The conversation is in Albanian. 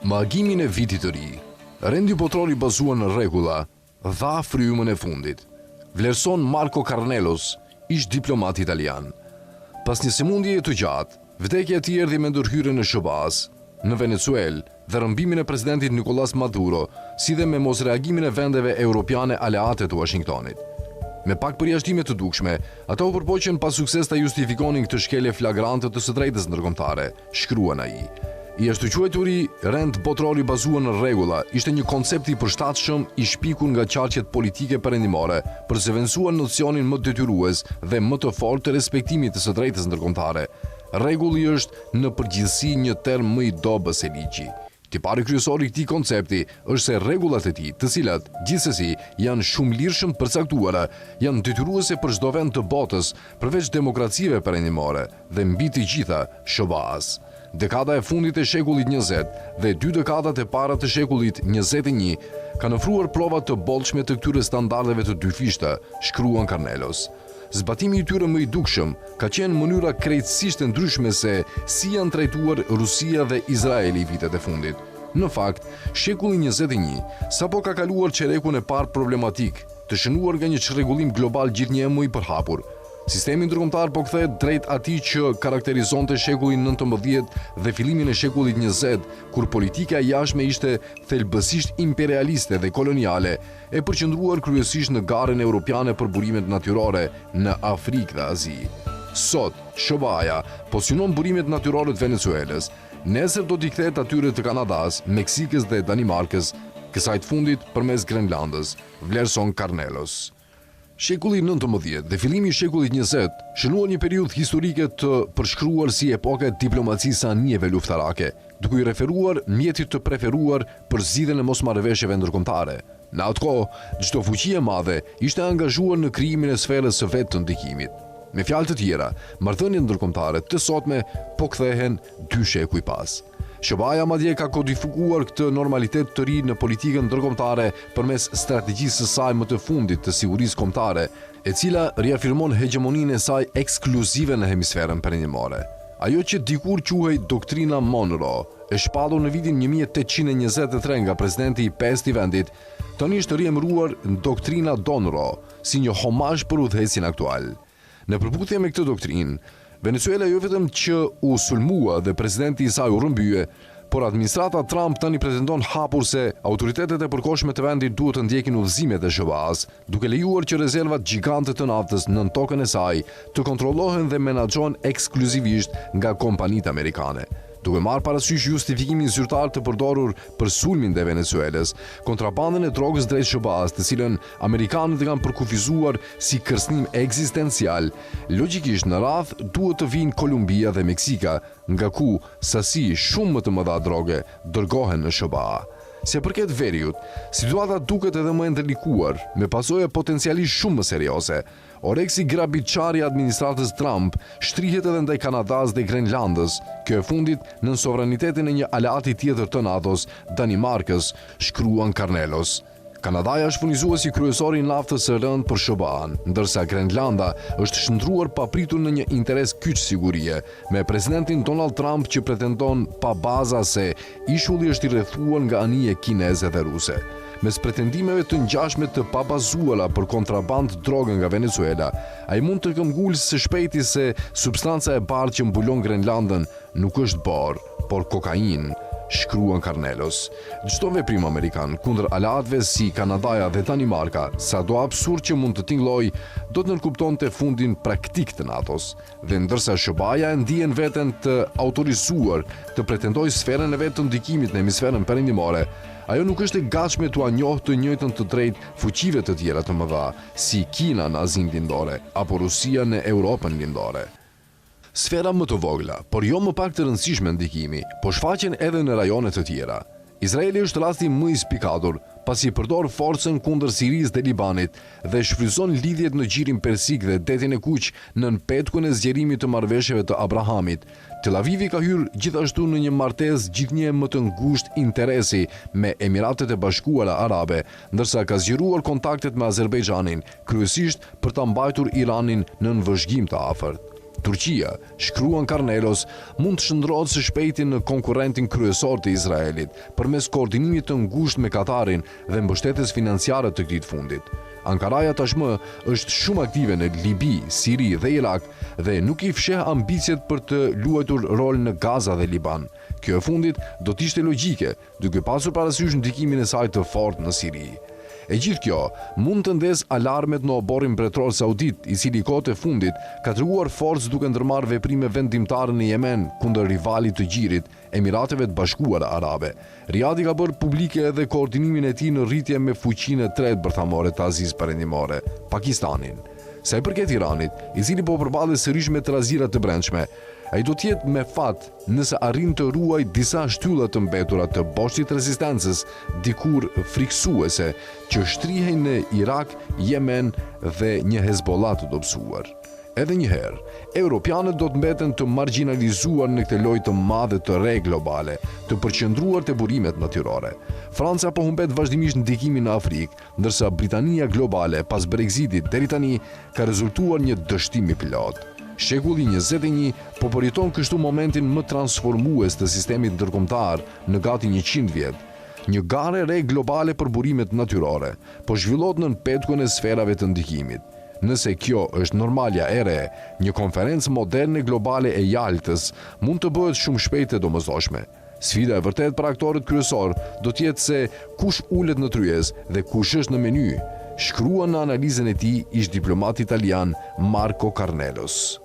Magimin e vitit të ri, rendi botror i bazuar në rregulla, dha frymën e fundit. Vlerëson Marco Carnelos, ish diplomat italian. Pas një sëmundjeje të gjatë, vdekja e tij erdhi me ndërhyrjen e SBA-s në Venezuelë dhe rrëmbimin e presidentit Nicolás Maduro, si dhe me mosreagimin e vendeve europiane aleate të Washingtonit. Me pak përjashtime të dukshme, ata u përpoqën pas sukses ta justifikonin këtë shkelje flagrante të së drejtës ndërkombëtare, shkruan ai. I ashtu quajturi rend botror i bazuar në rregulla ishte një koncept i përshtatshëm i shpikur nga qarqet politike perëndimore për zëvendësuar nocionin më detyrues dhe më të fortë të respektimit të së drejtës ndërkombëtare. Rregulli është në përgjithësi një term më i dobës se ligji. Tipari kryesor i këtij koncepti është se rregullat e tij, të cilat gjithsesi janë shumë lirshëm të përcaktuara, janë detyruese për çdo vend të botës, përveç demokracive perëndimore dhe mbi të gjitha SBA-s. Dekada e fundit e shekullit 20 dhe 2 dekadat e para të shekullit 21 kanë ofruar prova të bollshme të këtyre standardeve të dyfishta, shkruan Carnelos. Zbatimi i tyre më i dukshëm ka qenë mënyra krejtësisht e ndryshme se si janë trajtuar Rusia dhe Izraeli vitet e fundit. Në fakt, shekulli 21 sapo ka kaluar çerekun e parë problematik, të shënuar nga një çrregullim global gjithnjë më i përhapur. Sistemi ndërkombëtar po kthehet drejt atij që karakterizonte shekullin 19 dhe fillimin e shekullit 20, kur politika e jashtme ishte thelbësisht imperialiste dhe koloniale, e përqendruar kryesisht në garën europiane për burimet natyrore në Afrikë dhe Azi. Sot, SBA-ja pozicionon burimet natyrore të Venezuelës, nesër do t'i kthehet atyre të Kanadas, Meksikës dhe Danimarkës, kësaj të fundit përmes Grenlandës, vlerëson Carnelos. Shekulli 19 dhe fillimi i shekullit 20 shënuan një periudhë historike të përshkruar si epoka e diplomacisë anijeve luftarake, duke i referuar mjetit të preferuar për zgjidhjen e mosmarrëveshjeve ndërkombëtare. Në atë kohë, çdo fuqi e madhe ishte angazhuar në krijimin e sferës së vet të ndikimit. Me fjalë të tjera, marrëdhëniet ndërkombëtare të sotme po kthehen 2 shekuj pas. SBA-ja madje ka kodifikuar këtë normalitet të ri në politikën ndërkombëtare përmes strategjisë së saj më të fundit të sigurisë kombëtare, e cila riafirmon hegemoninë e saj ekskluzive në hemisferën perëndimore. Ajo që dikur quhej doktrina Monroe, e shpallur në vitin 1823 nga presidenti i 5 i vendit, tani është riemëruar doktrina Donroe, si një homazh për udhëhecin aktual. Në përputhje me këtë doktrinë, Venezuela jo vetëm që u sulmua dhe presidenti i saj u rrëmbye, por administrata Trump tani pretendon hapur se autoritetet e përkohshme të vendit duhet të ndjekin udhëzimet e SBA-s, duke lejuar që rezervat gjigante të naftës nën tokën e saj të kontrollohen dhe menaxhohen ekskluzivisht nga kompanitë amerikane. Duke marrë parasysh justifikimin zyrtar të përdorur për sulmin e Venezuelës, kontrabandën e drogës drejt SBA-s, të cilën amerikanët e kanë përkufizuar si kërcënim ekzistencial, logjikisht në radh duhet të vinë Kolumbia dhe Meksika, nga ku sasi shumë më të mëdha droge dërgohen në SBA. Se përket veriut, situata duket edhe më e ndërlikuar, me pasojë potencialisht shumë më serioze. Oreksi grabitçari i administratës Trump shtrihet edhe ndaj Kanadas dhe Grenlandës, kjo e fundit nën sovranitetin e një aleati tjetër të NATO-s, Danimarkës, shkruan Carnelos. Kanadaja është furnizuesi kryesor i naftës së rënd për SBA-n, ndërsa Grenlanda është shndruar papritur në një interes kyç sigurie, me presidentin Donald Trump që pretendon pa baza se ishulli është i rrethuar nga anije kineze dhe ruse. Mes pretendimeve të ngjashme të pabazuara për kontraband droge nga Venezuela, ai mund të këmbgulë së shpejti se substanca e bardhë që mbulon Grenlandën nuk është bor, por kokainë, shkruan Carnelos. Çdo veprim amerikan kundër aleatëve si Kanadaja dhe Danimarka, sado absurd që mund të tingëllojë, do të nënkuptonte fundin praktik të NATO-s. Dhe ndërsa SBA-ja e ndihen veten të autorizuar të pretendojë sferën e vet të ndikimit në hemisferën perëndimore, ajo nuk është e gatshme t'u njohë të njëjtën të drejtë fuqive të tjera të mëdha, si Kina në Azinë Lindore apo Rusia në Europën Lindore. Sfera më të vogla, por jo më pak të rëndësishme ndikimi, po shfaqen edhe në rajone të tjera. Izraeli është rasti më i spikatur, pasi përdor forcën kundër Sirisë dhe Libanit dhe shfryzon lidhjet në gjirin persik dhe detin e Kuq nën petkun e zgjerimit të marrëveshjeve të Abrahamit. Tel Avivi ka hyrë gjithashtu në një martesë gjithnjë më të ngushtë interesi me Emiratet e Bashkuara Arabe, ndërsa ka zgjeruar kontaktet me Azerbajxhanin, kryesisht për ta mbajtur Iranin nën vëzhgim të afërt. Turqia, shkruan Karnelos, mund të shndrohet së shpejti në konkurrentin kryesor të Izraelit përmes koordinimit të ngushtë me Katarin dhe mbështetjes financiare të këtij fundit. Ankaraja tashmë është shumë aktive në Libi, Siri dhe Irak dhe nuk i fsheh ambicjet për të luajtur rol në Gaza dhe Liban. Kjo e fundit do të ishte logjike, duke pasur parasysh ndikimin e saj të fortë në Siri. E gjithë kjo mund të ndezë alarmet në oborrin mbretëror saudit, i cili kohët e fundit ka treguar forcë duke ndërmarrë veprime vendimtare në Yemen kundër rivalit të gjirit, Emirateve të Bashkuara Arabe. Riyadhi ka bërë publike edhe koordinimin e tij në rritje me fuqinë e tretë bërthamore të Azisë Perëndimore, Pakistanin. Sa i përket Iranit, i cili po përballet sërish me trazira të brendshme, ai do të jetë me fat nëse arrin të ruajë disa shtylla të mbetura të boshtit rezistencës, dikur friksuese, që shtrihen në Irak, Yemen dhe një Hezbollah të dobësuar. Edhe një herë, europianët do të mbeten të marginalizuar në këtë lojë të madhe të re globale, të përqendruar te burimet natyrore. Franca po humbet vazhdimisht ndikimin në Afrikë, ndërsa Britania globale pas Brexitit deri tani ka rezultuar një dështim i plot. Shekulli 21 po përjeton kështu momentin më transformues të sistemit ndërkombëtar në gati 100 vjet. Një gare re globale për burimet natyrore po zhvillohet nën petkun e sferave të ndikimit. Nëse kjo është normalja e re, një konferencë moderne globale e Jaltës mund të bëhet shumë shpejt e domosdoshme. Sfida e vërtet për aktorët kryesor do të jetë se kush ulet në tryez dhe kush është në meny, shkruan në analizën e tij ish diplomati italian Marco Carnelos.